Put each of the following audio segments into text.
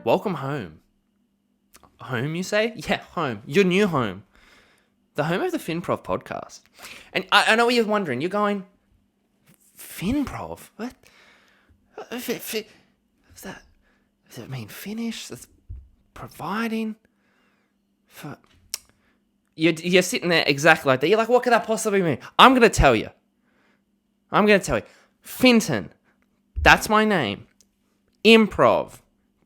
Welcome home. Home, you say? Yeah, home. Your new home. The home of the Finprov podcast. And I know what you're wondering. You're going, Finprov? What? What's that? Does it mean finish? That's providing? For... You're sitting there exactly like that. You're like, what could that possibly mean? I'm going to tell you. Finton. That's my name. Improv.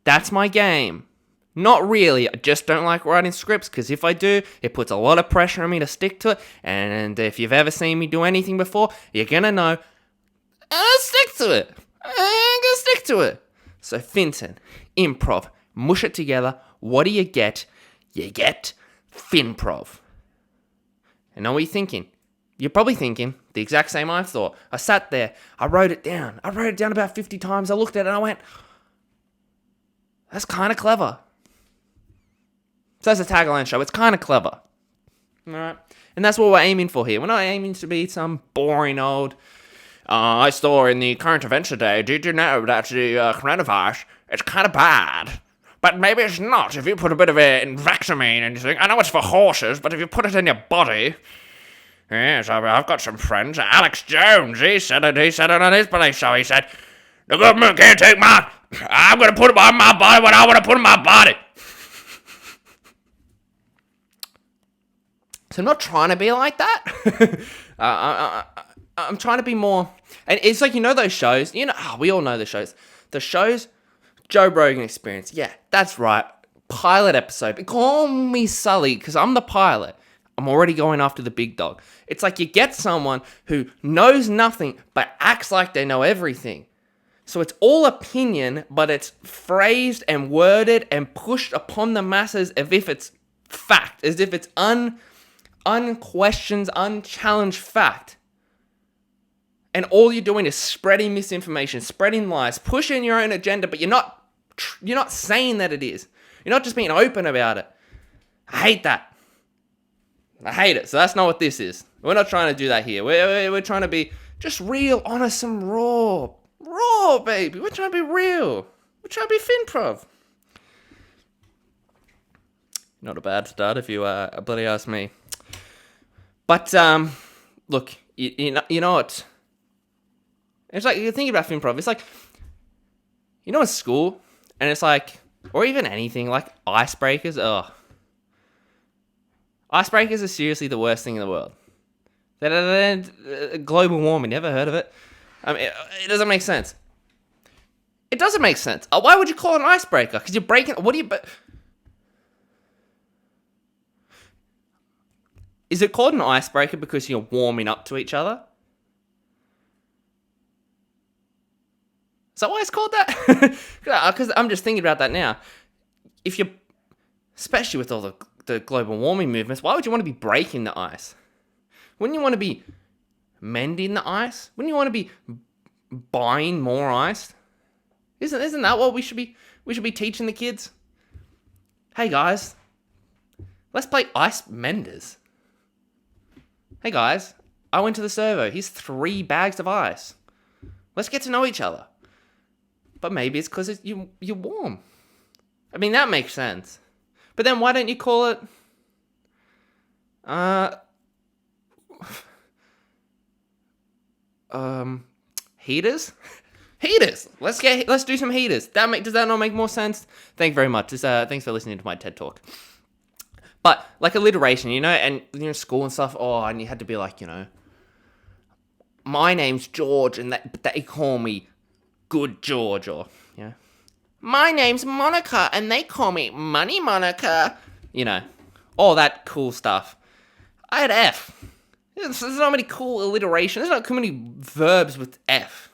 That's my game. Not really. I just don't like writing scripts because if I do, it puts a lot of pressure on me to stick to it. And if you've ever seen me do anything before, you're going to know I'm going to stick to it. So Finton, improv, mush it together. What do you get? You get Finprov. And know what you're thinking? You're probably thinking the exact same I thought. I sat there. I wrote it down. About 50 times. I looked at it and I went, that's kind of clever. So that's a tagline show. It's kind of clever. All right. And that's what we're aiming for here. We're not aiming to be some boring old, I saw in the current events today, did you know that the coronavirus, it's kind of bad. But maybe it's not. If you put a bit of it in Vaxamine and you think, I know it's for horses, but if you put it in your body... Yes, I've got some friends. Alex Jones, he said it on his police show. He said, the government can't take mine. I'm going to put it on my body what I want to put in my body. So I'm not trying to be like that. I'm trying to be more... And it's like, those shows? We all know the shows. The shows, Joe Rogan Experience. Yeah, that's right. Pilot episode. Call me Sully, because I'm the pilot. I'm already going after the big dog. It's like you get someone who knows nothing, but acts like they know everything. So it's all opinion, but it's phrased and worded and pushed upon the masses as if it's fact, as if it's unquestioned, unchallenged fact. And all you're doing is spreading misinformation, spreading lies, pushing your own agenda, but you're not saying that it is. You're not just being open about it. I hate that. I hate it. So that's not what this is. We're not trying to do that here. We're trying to be just real, honest, and raw. Raw, baby. We're trying to be real. We're trying to be Finprov. Not a bad start if you bloody ask me. But, look, you know what? It's like, you're thinking about Finprov. It's like, in school, and it's like, or even anything, like icebreakers. Ugh. Icebreakers are seriously the worst thing in the world. Global warming, never heard of it? I mean, it doesn't make sense. It doesn't make sense. Why would you call it an icebreaker? Because you're breaking... Is it called an icebreaker because you're warming up to each other? Is that why it's called that? Because I'm just thinking about that now. If you're... Especially with all the global warming movements, why would you want to be breaking the ice? Wouldn't you want to be mending the ice? Wouldn't you want to be buying more ice? Isn't that what we should be teaching the kids? Hey guys, let's play ice menders. Hey guys, I went to the servo. Here's 3 bags of ice. Let's get to know each other. But maybe it's because you're warm. I mean, that makes sense. But then why don't you call it... heaters? Heaters! Let's do some heaters. Does that not make more sense? Thank you very much. Thanks for listening to my TED Talk. But, like alliteration, and, school and stuff, and you had to be like, my name's George, and they call me Good George, or, my name's Monica, and they call me Money Monica. All that cool stuff. I had F. There's not many cool alliteration. There's not too many verbs with F.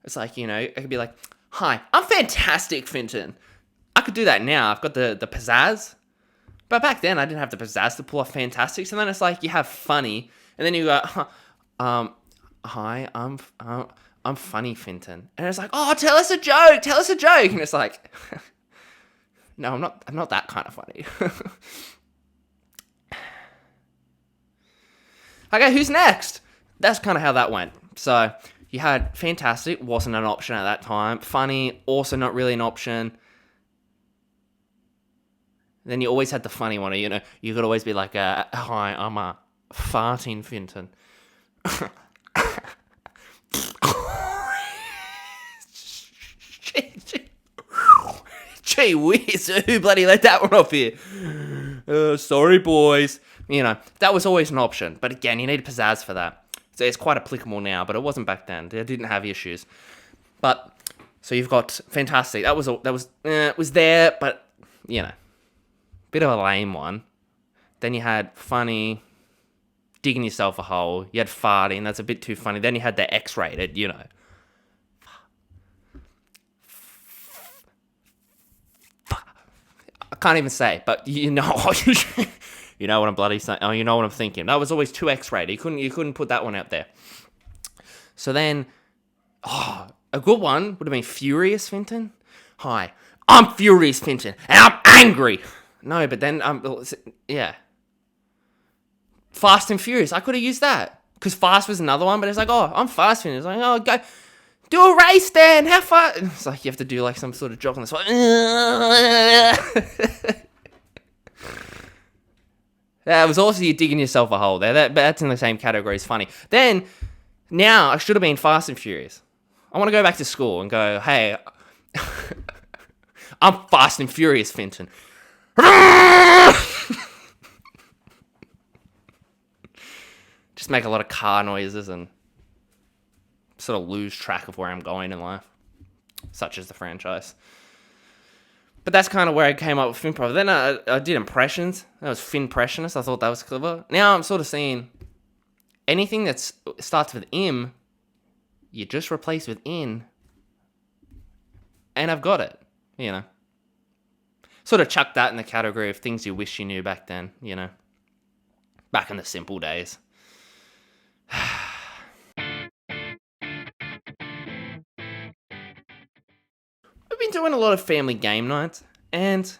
It's like, I could be like, hi, I'm fantastic, Finton. I could do that now. I've got the pizzazz. But back then, I didn't have the pizzazz to pull off fantastic. So then it's like, you have funny. And then you go, hi, I'm funny, Finton. And it's like, oh, tell us a joke. And it's like, no, I'm not that kind of funny. Okay, who's next? That's kind of how that went. So you had fantastic, wasn't an option at that time. Funny, also not really an option. Then you always had the funny one, you could always be like, hi, I'm farting Finton. Gee whiz, who bloody let that one off here? Sorry, boys. That was always an option. But again, you need pizzazz for that. So it's quite applicable now, but it wasn't back then. They didn't have issues. But, so you've got fantastic. It was there, but, bit of a lame one. Then you had funny, digging yourself a hole. You had farting, that's a bit too funny. Then you had the X-rated, I can't even say, but you know what I'm bloody saying. Oh, you know what I'm thinking. That was always too X-rated. You couldn't put that one out there. So then, a good one would have been Furious Finton. Hi, I'm Furious Finton, and I'm angry. No, but then, yeah. Fast and Furious, I could have used that. Because Fast was another one, but it's like, I'm Fast Finton. It's like, go, do a race then, have fun. It's like you have to do like some sort of jog on the spot. That was also you digging yourself a hole there. That's in the same category as funny. Then, now, I should have been Fast and Furious. I want to go back to school and go, hey, I'm Fast and Furious Finton. Just make a lot of car noises and sort of lose track of where I'm going in life, such as the franchise. But that's kind of where I came up with Finprov. Then I did impressions. That was Finpressionist. I thought that was clever. Now I'm sort of seeing anything that starts with M, you just replace with N, and I've got it, Sort of chuck that in the category of things you wish you knew back then, Back in the simple days. We've been doing a lot of family game nights, and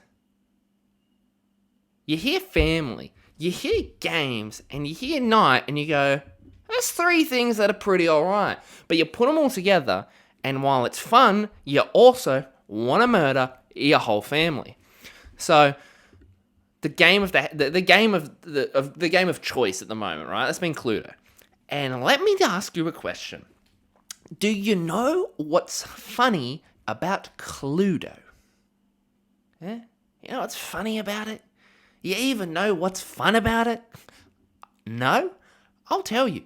you hear family, you hear games, and you hear night, and you go, there's 3 things that are pretty alright. But you put them all together, and while it's fun, you also want to murder your whole family. So the game of the game of choice at the moment, right? That's been Cluedo. And let me ask you a question. Do you know what's funny about Cluedo? Yeah? You know what's funny about it? You even know what's fun about it? No? I'll tell you.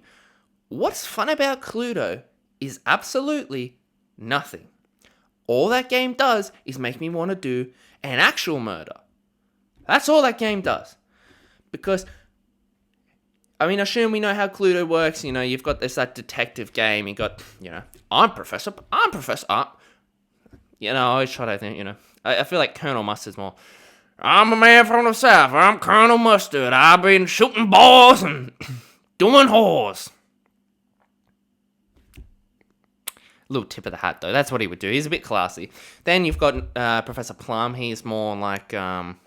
What's fun about Cluedo is absolutely nothing. All that game does is make me want to do an actual murder. That's all that game does. Because, I assume we know how Cluedo works. You've got that detective game. You've got, I'm Professor. I always try to think, I feel like Colonel Mustard's more. I'm a man from the South. I'm Colonel Mustard. I've been shooting balls and doing whores. Little tip of the hat, though. That's what he would do. He's a bit classy. Then you've got Professor Plum. He's more like, I'm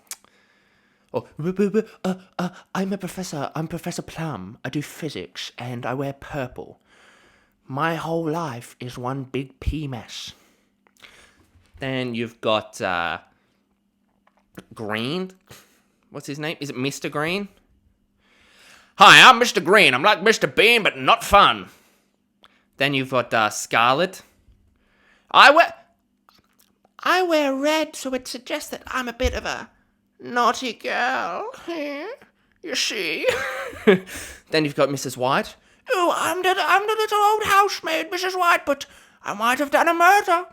a professor. I'm Professor Plum. I do physics, and I wear purple. My whole life is one big pea mess. Then you've got Green. What's his name? Is it Mr. Green? Hi, I'm Mr. Green. I'm like Mr. Bean, but not fun. Then you've got Scarlet. I wear red, so it suggests that I'm a bit of a naughty girl. You see? Then you've got Mrs. White. Oh, I'm the little old housemaid, Mrs. White, but I might have done a murder.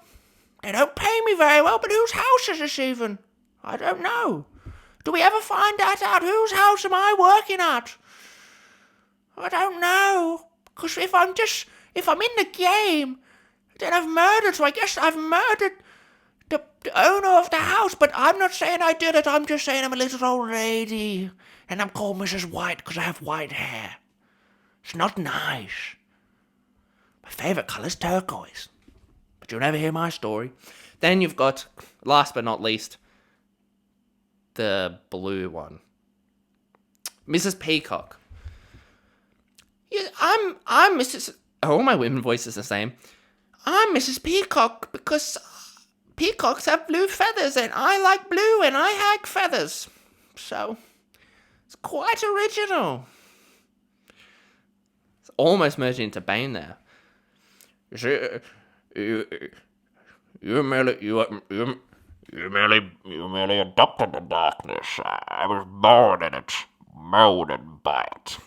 They don't pay me very well, but whose house is this even? I don't know. Do we ever find that out? Whose house am I working at? I don't know. Because if I'm in the game, then I've murdered, so I guess I've murdered the owner of the house, but I'm not saying I did it, I'm just saying I'm a little old lady, and I'm called Mrs. White because I have white hair. It's not nice. My favourite colour's turquoise. But you'll never hear my story. Then you've got, last but not least, the blue one. Mrs. Peacock. Yeah, I'm Mrs. All my women voices are the same. I'm Mrs. Peacock because peacocks have blue feathers, and I like blue, and I like feathers. So, it's quite original. It's almost merging into Bane there. You merely adopted the darkness. I was born in it, molded by it.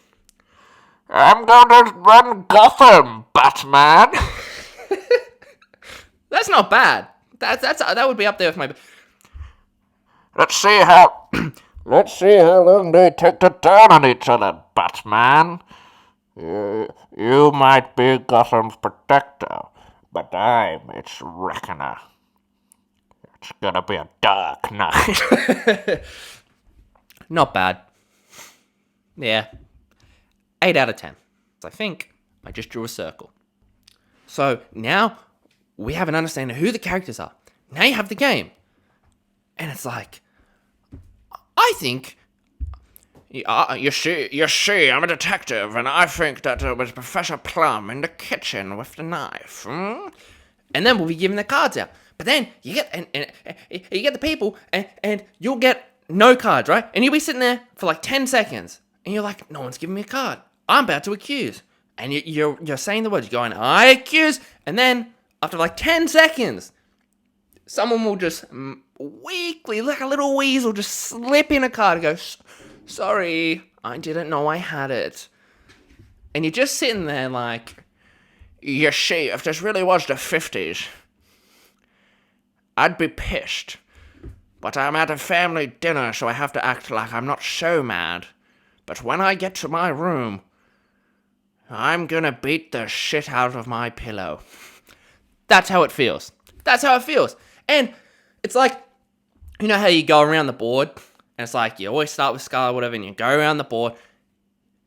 I'm going to run Gotham, Batman. That's not bad. That would be up there with my. Let's see how long they take to turn on each other, Batman. You might be Gotham's protector, but I'm its reckoner. It's gonna be a dark night. Not bad. Yeah. 8 out of 10. I think I just drew a circle. So now we have an understanding of who the characters are. Now you have the game. And it's like, I think, you see, I'm a detective, and I think that it was Professor Plum in the kitchen with the knife. And then we'll be giving the cards out. But then you get and you get the people, and you'll get no cards, right? And you'll be sitting there for like 10 seconds, and you're like, no one's giving me a card. I'm about to accuse. And you're saying the words, you're going, I accuse, and then after like 10 seconds, someone will just weakly, like a little weasel, just slip in a card and go, sorry, I didn't know I had it. And you're just sitting there like, you see, if this really was the 50s, I'd be pissed. But I'm at a family dinner, so I have to act like I'm not so mad. But when I get to my room, I'm gonna beat the shit out of my pillow. That's how it feels. That's how it feels. And it's like, you know how you go around the board, and it's like, you always start with Scar or whatever, and you go around the board,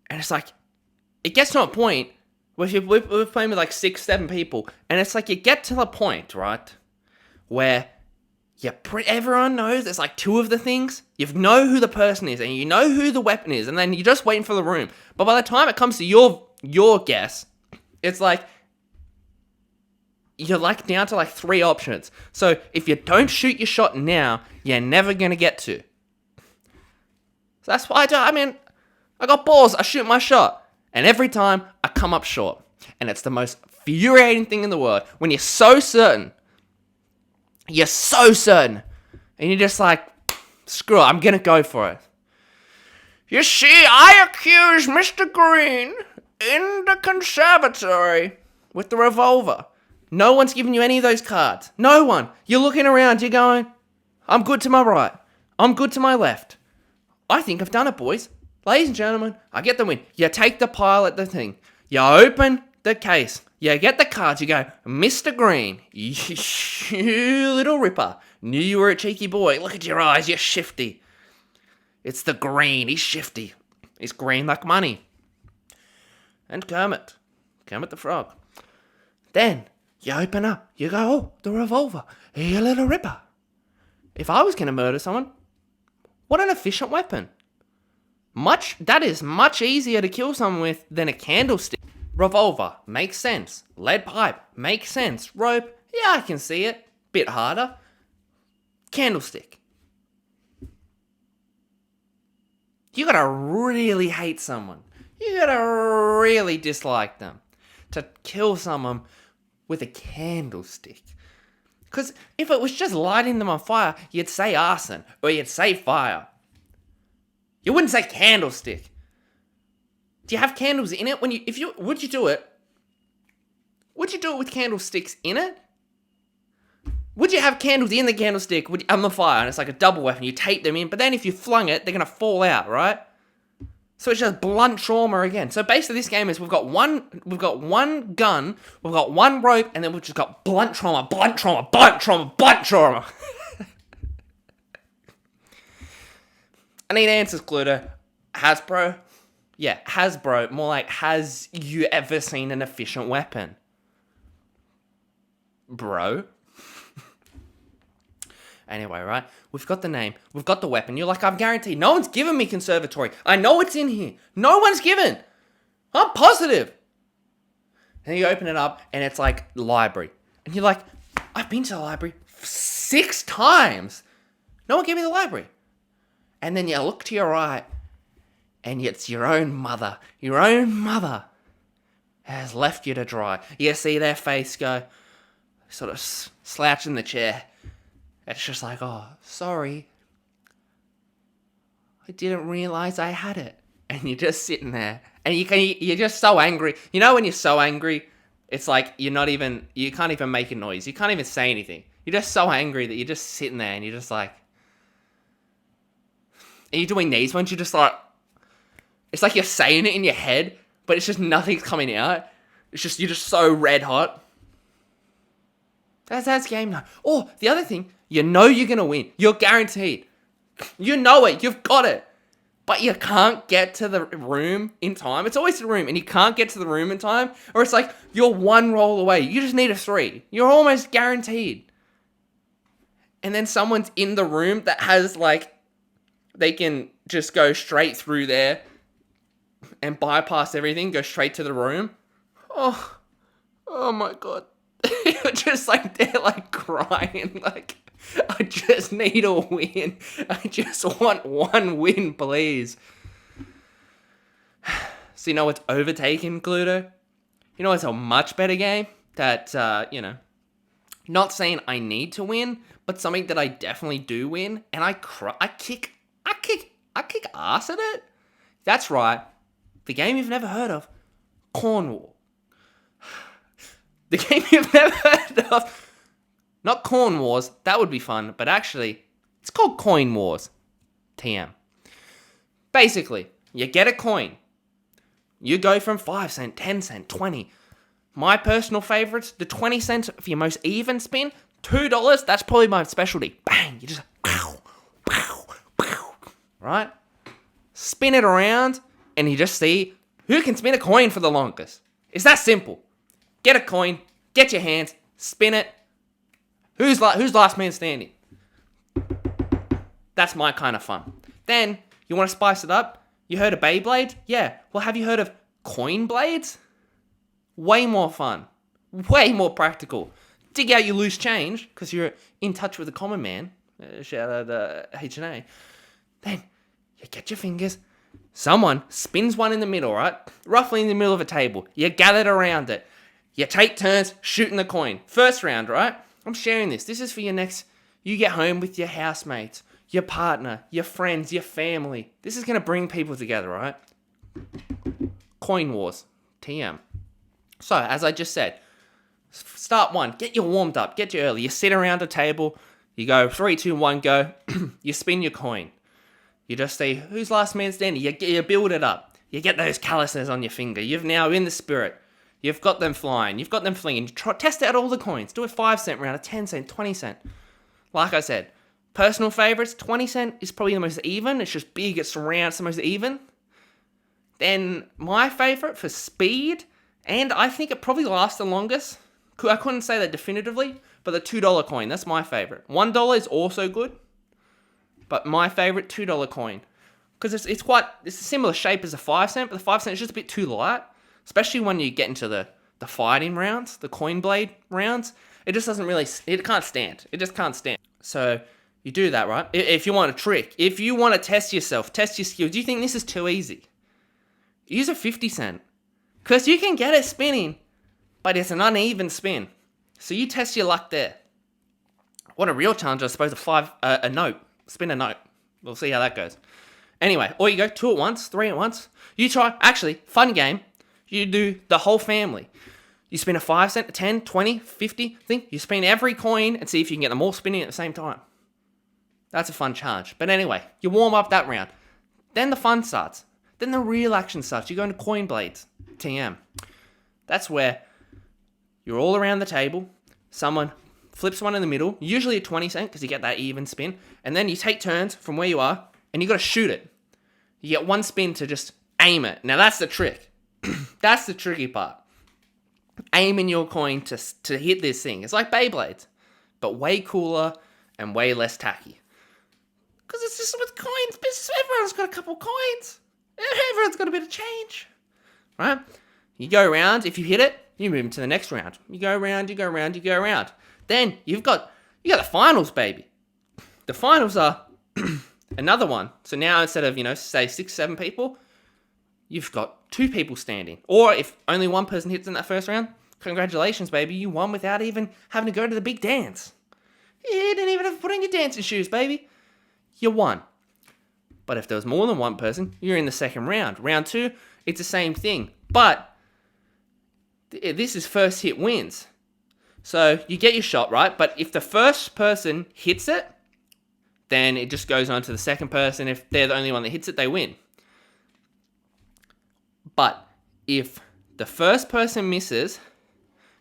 and it's like, it gets to a point where we're playing with like 6, 7 people, and it's like you get to the point, right, where everyone knows there's like 2 of the things, you know who the person is, and you know who the weapon is, and then you're just waiting for the room. But by the time it comes to your guess, it's like, you're like down to like 3 options. So if you don't shoot your shot now, you're never gonna get to. So that's why I got balls, I shoot my shot. And every time, I come up short. And it's the most infuriating thing in the world. When you're so certain. And you're just like, screw it, I'm gonna go for it. You see, I accuse Mr. Green in the conservatory with the revolver. No one's giving you any of those cards. No one. You're looking around, you're going, I'm good to my right. I'm good to my left. I think I've done it, boys. Ladies and gentlemen, I get the win. You take the pile at the thing. You open the case. You get the cards. You go, Mr. Green, you little ripper. Knew you were a cheeky boy. Look at your eyes. You're shifty. It's the Green. He's shifty. He's green like money. And Kermit the Frog. Then you open up. You go, oh, the revolver. You little ripper. If I was going to murder someone, what an efficient weapon. That is much easier to kill someone with than a candlestick. Revolver, makes sense. Lead pipe, makes sense. Rope, yeah, I can see it. Bit harder. Candlestick. You gotta really hate someone. You gotta really dislike them to kill someone with a candlestick. Because if it was just lighting them on fire, you'd say arson, or you'd say fire. You wouldn't say candlestick. Do you have candles in it? Would you do it? Would you do it with candlesticks in it? Would you have candles in the candlestick on the fire, and it's like a double weapon, you tape them in, but then if you flung it, they're gonna fall out, right? So it's just blunt trauma again. So basically this game is we've got one gun, we've got one rope, and then we've just got blunt trauma. I need answers, Cluedo. Hasbro? Yeah, Hasbro. More like, has you ever seen an efficient weapon? Bro? Anyway, right? We've got the name. We've got the weapon. You're like, I'm guaranteed. No one's given me conservatory. I know it's in here. No one's given. I'm positive. And you open it up, and it's like library. And you're like, I've been to the library 6 times. No one gave me the library. And then you look to your right, and it's your own mother. Your own mother has left you to dry. You see their face go, sort of slouch in the chair. It's just like, oh, sorry. I didn't realize I had it. And you're just sitting there. And you're just so angry. You know when you're so angry, it's like you can't even make a noise. You can't even say anything. You're just so angry that you're just sitting there and you're just like, and you're doing these ones, you're just like, it's like you're saying it in your head, but it's just nothing's coming out. It's just, you're just so red hot. That's game night. Oh, the other thing, you know you're going to win. You're guaranteed. You know it. You've got it. But you can't get to the room in time. It's always the room, and you can't get to the room in time. Or it's like, you're one roll away. You just need a 3. You're almost guaranteed. And then someone's in the room that has, like, they can just go straight through there and bypass everything, go straight to the room. Oh my God. You're just like, they're like crying, like, I just need a win. I just want one win, please. So you know what's overtaken Cluedo? You know it's a much better game that, not saying I need to win, but something that I definitely do win, and I kick ass at it. That's right. The game you've never heard of, Cornwall. The game you've never heard of. Not Corn Wars, that would be fun, but actually, it's called Coin Wars. TM. Basically, you get a coin. You go from 5 cent, 10 cent, 20. My personal favorites, the 20 cents for your most even spin, $2, that's probably my specialty. Bang, you just, pow, pow, pow, right? Spin it around, and you just see who can spin a coin for the longest. It's that simple. Get a coin, get your hands, spin it. Who's last man standing? That's my kind of fun. Then, you want to spice it up? You heard of Beyblade? Yeah. Well, have you heard of coin blades? Way more fun. Way more practical. Dig out your loose change, because you're in touch with the common man. Shout out to H&A. Then, you get your fingers. Someone spins one in the middle, right? Roughly in the middle of a table. You gathered around it. You take turns shooting the coin. First round, right? I'm sharing this. This is for your next... You get home with your housemates, your partner, your friends, your family. This is going to bring people together, right? Coin Wars. TM. So, as I just said, start one. Get you warmed up. Get you early. You sit around a table. You go 3, 2, 1, go. You spin your coin. You just see who's last man standing. You build it up. You get those calluses on your finger. You've now in the spirit. You've got them flying. You've got them flinging. Test out all the coins. Do a 5 cent round, a 10 cent, 20 cent. Like I said, personal favorites, 20 cent is probably the most even. It's just big, it's round, it's the most even. Then my favorite for speed, and I think it probably lasts the longest. I couldn't say that definitively, but the $2 coin, that's my favorite. $1 is also good, but my favorite $2 coin. Because it's a similar shape as a 5 cent, but the 5 cent is just a bit too light. Especially when you get into the fighting rounds, the coin blade rounds. It just doesn't really, it can't stand. It just can't stand. So, you do that, right? If you want a trick, if you want to test yourself, test your skills, do you think this is too easy? Use a 50 cent. Because you can get it spinning, but it's an uneven spin. So you test your luck there. What a real challenge, I suppose, a note. Spin a note. We'll see how that goes. Anyway, or you go 2 at once, 3 at once. You try, actually, fun game. You do the whole family. You spin a 5 cent, a 10, 20, 50 thing. You spin every coin and see if you can get them all spinning at the same time. That's a fun challenge. But anyway, you warm up that round. Then the fun starts. Then the real action starts. You go into coin blades. TM. That's where you're all around the table. Someone flips one in the middle. Usually a 20 cent because you get that even spin. And then you take turns from where you are and you got to shoot it. You get one spin to just aim it. Now that's the trick. That's the tricky part. Aiming your coin to hit this thing. It's like Beyblades, but way cooler and way less tacky. Because it's just with coins. Everyone's got a couple coins. Everyone's got a bit of change. Right? You go around. If you hit it, you move into the next round. You go around, you go around, you go around. Then you've got You got the finals, baby. The finals are another one. So now instead of, say 6, 7 people, you've got 2 people standing. Or if only one person hits in that first round, congratulations, baby. You won without even having to go to the big dance. You didn't even have to put on your dancing shoes, baby. You won. But if there was more than one person, you're in the second round. Round 2, it's the same thing. But this is first hit wins. So you get your shot, right? But if the first person hits it, then it just goes on to the second person. If they're the only one that hits it, they win. But if the first person misses,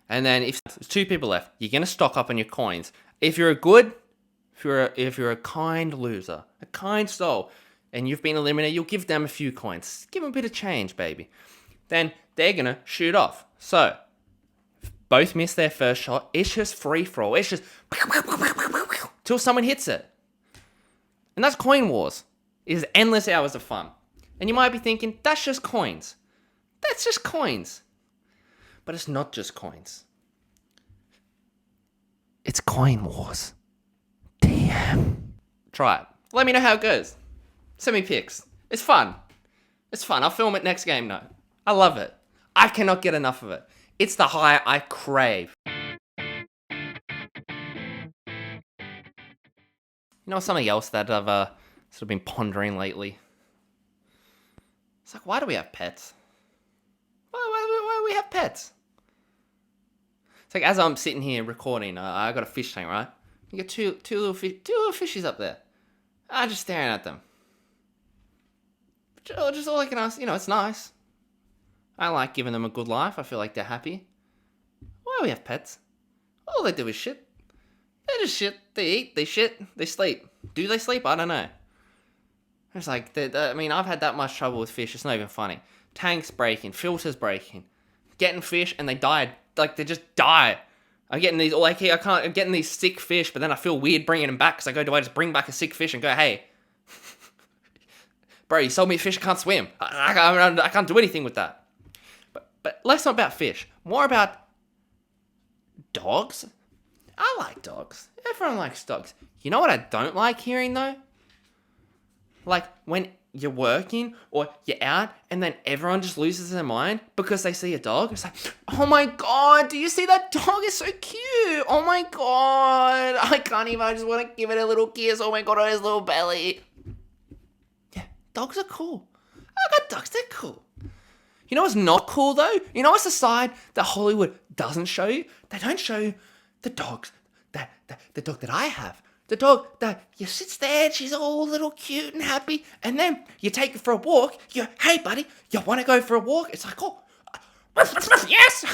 and then if there's 2 people left, you're going to stock up on your coins. If you're if you're a kind loser, a kind soul, and you've been eliminated, you'll give them a few coins. Give them a bit of change, baby. Then they're going to shoot off. So, if both miss their first shot, it's just free-for-all. It's just till someone hits it. And that's Coin Wars. It is endless hours of fun. And you might be thinking, that's just coins. That's just coins. But it's not just coins. It's Coin Wars. Damn. Try it. Let me know how it goes. Send me pics. It's fun. It's fun. I'll film it next game night. I love it. I cannot get enough of it. It's the high I crave. You know something else that I've sort of been pondering lately? It's like, why do we have pets? Why do we have pets? It's like, as I'm sitting here recording, I got a fish tank, right? You get two little fishies up there. I'm just staring at them. Just all I can ask, it's nice. I like giving them a good life. I feel like they're happy. Why do we have pets? All they do is shit. They just shit. They eat. They shit. They sleep. Do they sleep? I don't know. It's like, I've had that much trouble with fish. It's not even funny. Tanks breaking. Filters breaking. Getting fish and they die. Like, they just die. I'm getting these, I'm getting these sick fish, but then I feel weird bringing them back because do I just bring back a sick fish and go, hey, bro, you sold me a fish, I can't swim. I can't do anything with that. But less not about fish. More about dogs. I like dogs. Everyone likes dogs. You know what I don't like hearing, though? Like, when you're working or you're out and then everyone just loses their mind because they see a dog. It's like, oh my god, do you see that dog? It's so cute. Oh my god. I can't even, I just want to give it a little kiss. Oh my god, on his little belly. Yeah, dogs are cool. I got dogs, they're cool. You know what's not cool, though? You know what's the side that Hollywood doesn't show you? They don't show you the dogs, the dog that I have. The dog that you sits there, she's all little cute and happy, and then you take her for a walk. Hey buddy, you want to go for a walk? It's like, oh, yes.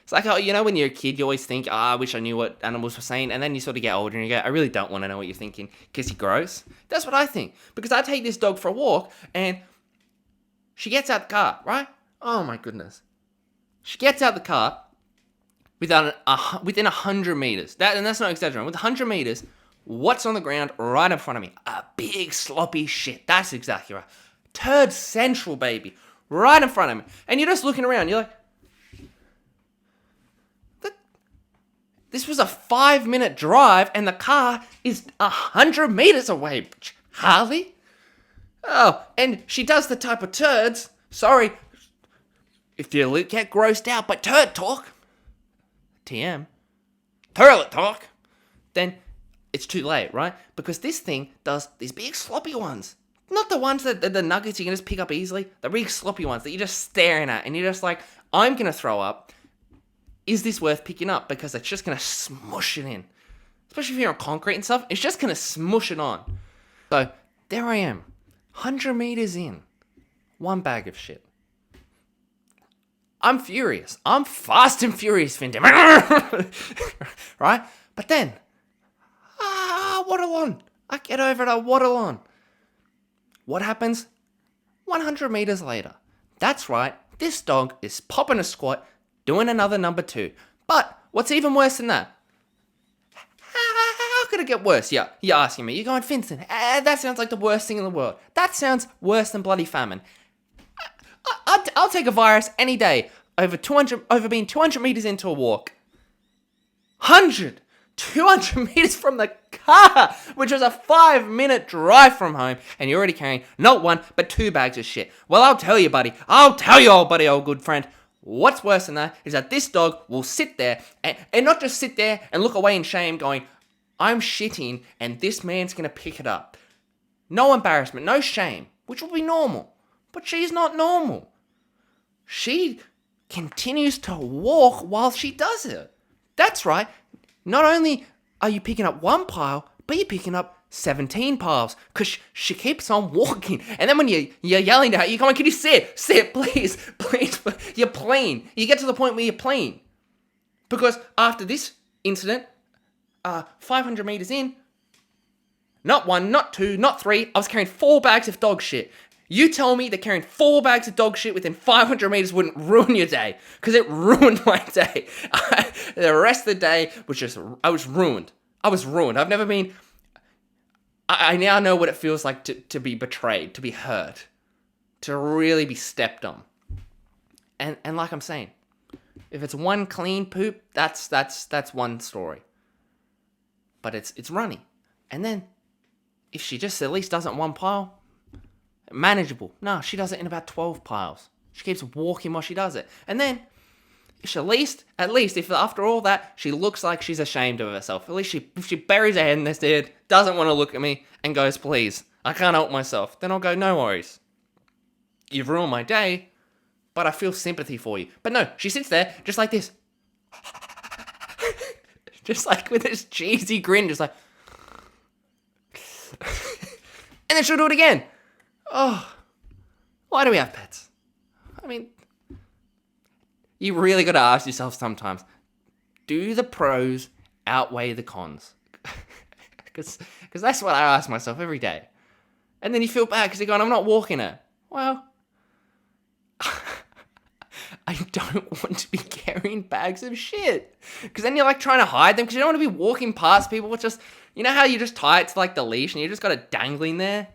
It's like, when you're a kid, you always think, I wish I knew what animals were saying, and then you sort of get older and you go, I really don't want to know what you're thinking because you're gross. That's what I think, because I take this dog for a walk and she gets out the car, right? Oh my goodness. She gets out the car. Within 100 meters. And that's not exaggerating. With 100 meters, what's on the ground right in front of me? A big sloppy shit. That's exactly right. Turd central, baby. Right in front of me. And you're just looking around. You're like, this was a 5-minute drive and the car is 100 meters away. Harley? Oh, and she does the type of turds. Sorry if you get grossed out by turd talk. TM, toilet talk, then it's too late, right? Because this thing does these big sloppy ones. Not the ones that the nuggets you can just pick up easily. The big sloppy ones that you're just staring at and you're just like, I'm going to throw up. Is this worth picking up? Because it's just going to smush it in. Especially if you're on concrete and stuff, it's just going to smush it on. So there I am, 100 meters in, one bag of shit. I'm furious. I'm fast and furious, Fintim. Right? But then, waddle on. I get over it, I waddle on. What happens? 100 meters later. That's right, this dog is popping a squat, doing another number 2. But what's even worse than that? How could it get worse? Yeah, you're asking me. You're going, Vincent, that sounds like the worst thing in the world. That sounds worse than bloody famine. I'll take a virus any day over being 200 meters into a walk. 200 meters from the car, which was a 5-minute drive from home, and you're already carrying not one, but 2 bags of shit. Well, I'll tell you, buddy. I'll tell you, old buddy, old good friend. What's worse than that is that this dog will sit there and not just sit there and look away in shame going, I'm shitting and this man's going to pick it up. No embarrassment, no shame, which will be normal. But she's not normal. She continues to walk while she does it. That's right. Not only are you picking up one pile, but you're picking up 17 piles because she keeps on walking. And then when you're yelling at her, you're going, can you sit? Sit, please, please. You're playing. You get to the point where you're playing. Because after this incident, 500 meters in, not 1, not 2, not 3, I was carrying 4 bags of dog shit. You tell me that carrying 4 bags of dog shit within 500 meters wouldn't ruin your day. Because it ruined my day. The rest of the day was just, I was ruined. I've never been, I now know what it feels like to be betrayed, to be hurt, to really be stepped on. And like I'm saying, if it's one clean poop, that's one story. But it's runny. And then, if she just at least doesn't one pile, manageable. No, she does it in about 12 piles. She keeps walking while she does it. And then, at least, if after all that, she looks like she's ashamed of herself, at least if she buries her head in the sand, doesn't want to look at me, and goes, please, I can't help myself, then I'll go, no worries. You've ruined my day, but I feel sympathy for you. But no, she sits there, just like this. Just like with this cheesy grin, just like... and then she'll do it again. Oh, why do we have pets? I mean, you really got to ask yourself sometimes, do the pros outweigh the cons? Because that's what I ask myself every day. And then you feel bad because you're going, I'm not walking her. Well, I don't want to be carrying bags of shit. Because then you're like trying to hide them because you don't want to be walking past people with just, you know how you just tie it to like the leash and you just got it dangling there?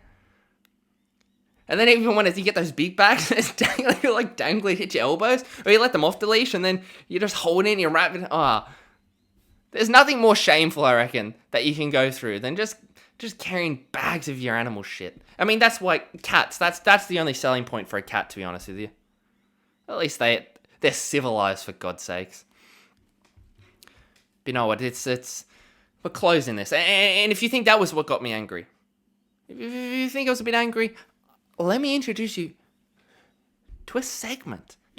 And then even when you get those big bags, it's dangling, you're like dangling, hit your elbows, or you let them off the leash and then you just hold it and you wrap it. There's nothing more shameful, I reckon, that you can go through than just carrying bags of your animal shit. I mean, that's why cats, that's the only selling point for a cat, to be honest with you. At least they're civilized, for God's sakes. But you know what, we're closing this. And if you think that was what got me angry, if you think I was a bit angry, let me introduce you to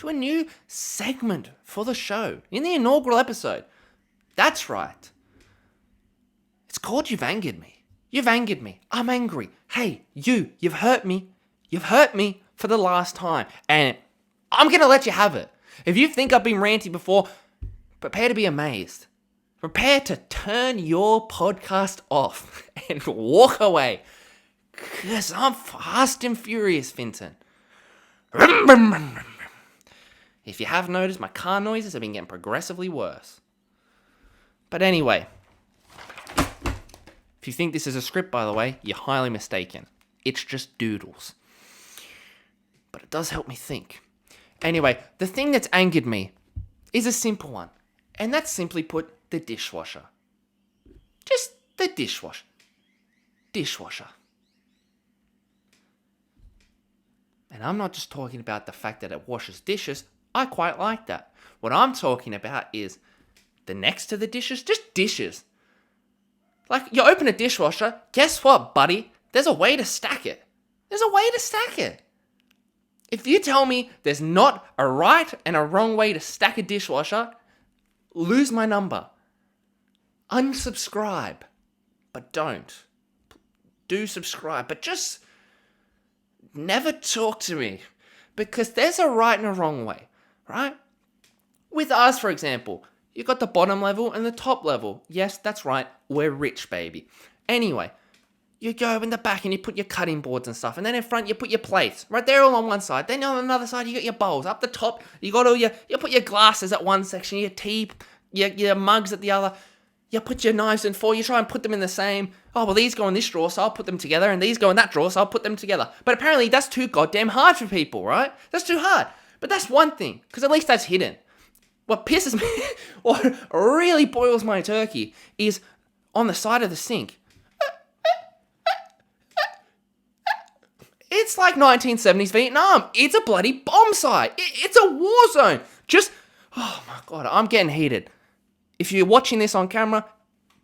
a new segment for the show in the inaugural episode. That's right. It's called You've Angered Me. You've angered me. I'm angry. Hey, you've hurt me. You've hurt me for the last time. And I'm going to let you have it. If you think I've been ranty before, prepare to be amazed. Prepare to turn your podcast off and walk away. Because I'm fast and furious, Finton. If you have noticed, my car noises have been getting progressively worse. But anyway, if you think this is a script, by the way, you're highly mistaken. It's just doodles. But it does help me think. Anyway, the thing that's angered me is a simple one. And that's simply put, the dishwasher. Just the dishwasher. Dishwasher. And I'm not just talking about the fact that it washes dishes. I quite like that. What I'm talking about is the next to the dishes, just dishes. Like, you open a dishwasher, guess what, buddy? There's a way to stack it. If you tell me there's not a right and a wrong way to stack a dishwasher, lose my number. Unsubscribe. But don't. Do subscribe, but just never talk to me, because there's a right and a wrong way, right? With us, for example, you got the bottom level and the top level. Yes, that's right, we're rich, baby. Anyway, you go in the back and you put your cutting boards and stuff, and then in front you put your plates, right there all on one side. Then on another side you got your bowls. Up the top you got all you put your glasses at one section, your tea, your mugs at the other. You put your knives and forks, you try and put them in the same. Oh, well, these go in this drawer, so I'll put them together, and these go in that drawer, so I'll put them together. But apparently that's too goddamn hard for people, right? That's too hard. But that's one thing, because at least that's hidden. what pisses me, what really boils my turkey is on the side of the sink. It's like 1970s Vietnam. It's a bloody bomb site. It's a war zone. Oh my God, I'm getting heated. If you're watching this on camera,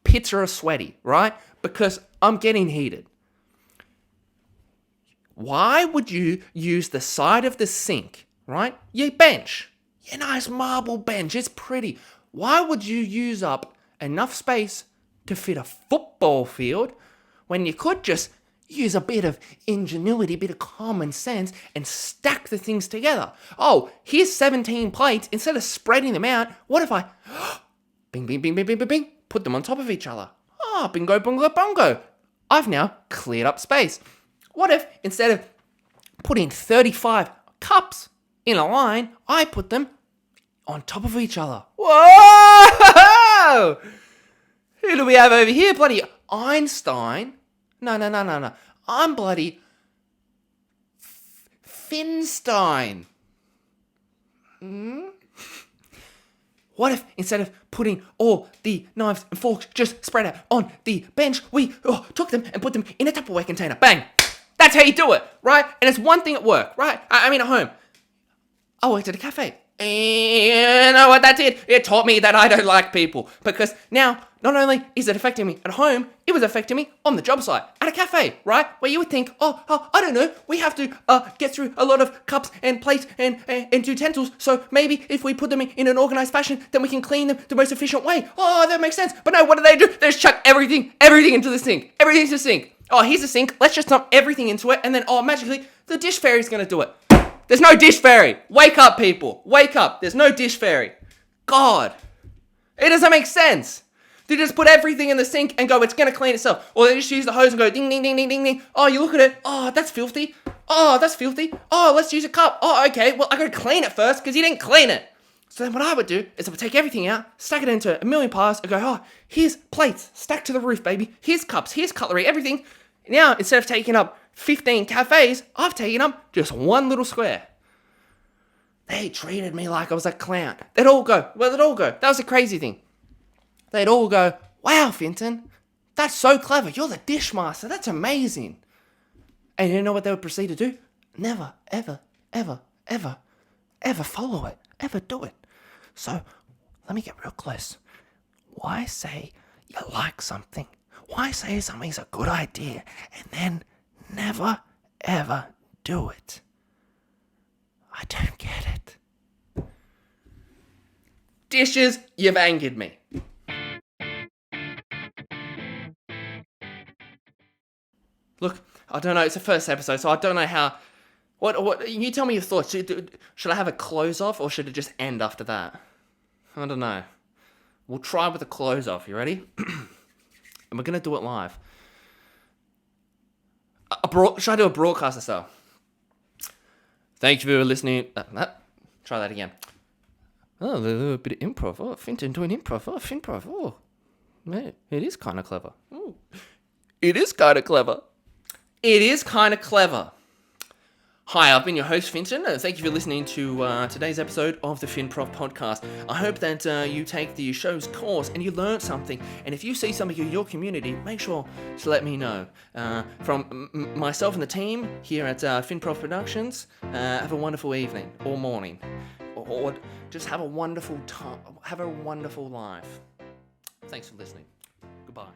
pits are sweaty, right? Because I'm getting heated. Why would you use the side of the sink, right? Your bench, your nice marble bench, it's pretty. Why would you use up enough space to fit a football field when you could just use a bit of ingenuity, a bit of common sense, and stack the things together? Oh, here's 17 plates. Instead of spreading them out, what if I bing, bing, bing, bing, bing, bing, bing, put them on top of each other? Oh, bingo, bongo, bongo. I've now cleared up space. What if instead of putting 35 cups in a line, I put them on top of each other? Whoa! Who do we have over here? Bloody Einstein. No. I'm bloody Finstein. What if instead of putting all the knives and forks just spread out on the bench, we took them and put them in a Tupperware container? Bang! That's how you do it, right? And it's one thing at work, right? I mean at home. I worked at a cafe. And you know what that did? It taught me that I don't like people. Because now, not only is it affecting me at home, it was affecting me on the job site. At a cafe, right? Where you would think, I don't know, we have to get through a lot of cups and plates and utensils, so maybe if we put them in an organized fashion, then we can clean them the most efficient way. Oh, that makes sense. But no, what do? They just chuck everything into the sink. Everything into the sink. Oh, here's the sink. Let's just dump everything into it, and then, magically, the dish fairy's going to do it. There's no dish fairy. Wake up, people. Wake up. There's no dish fairy. God. It doesn't make sense. They just put everything in the sink and go, it's going to clean itself. Or they just use the hose and go, ding, ding, ding, ding, ding, ding. Oh, you look at it. Oh, that's filthy. Oh, that's filthy. Oh, let's use a cup. Oh, okay. Well, I got to clean it first because you didn't clean it. So then what I would do is I would take everything out, stack it into a million piles, and go, here's plates stacked to the roof, baby. Here's cups. Here's cutlery. Everything. Now, instead of taking up 15 cafes, I've taken up just one little square. They treated me like I was a clown. They'd all go. That was the crazy thing. They'd all go, wow, Finton, that's so clever. You're the dishmaster. That's amazing. And you know what they would proceed to do? Never, ever, ever, ever, ever follow it. Ever do it. So, let me get real close. Why say you like something? Why say something's a good idea and then never, ever do it? I don't get it. Dishes, you've angered me. Look, I don't know, it's the first episode, so I don't know how... What? You tell me your thoughts. Should I have a close off or should it just end after that? I don't know. We'll try with a close off. You ready? And we're going to do it live. Should I do a broadcaster style? Thank you for listening. Try that again. Oh, a little bit of improv. Oh, Finton doing improv. Oh, Finprov. Oh, man, it is kind of clever. Ooh. It is kind of clever. It is kind of clever. Hi, I've been your host, Finton. Thank you for listening to today's episode of the Finprov podcast. I hope that you take the show's course and you learn something. And if you see something in your community, make sure to let me know. From myself and the team here at Finprov Productions, have a wonderful evening or morning. Or just have a wonderful time. Have a wonderful life. Thanks for listening. Goodbye.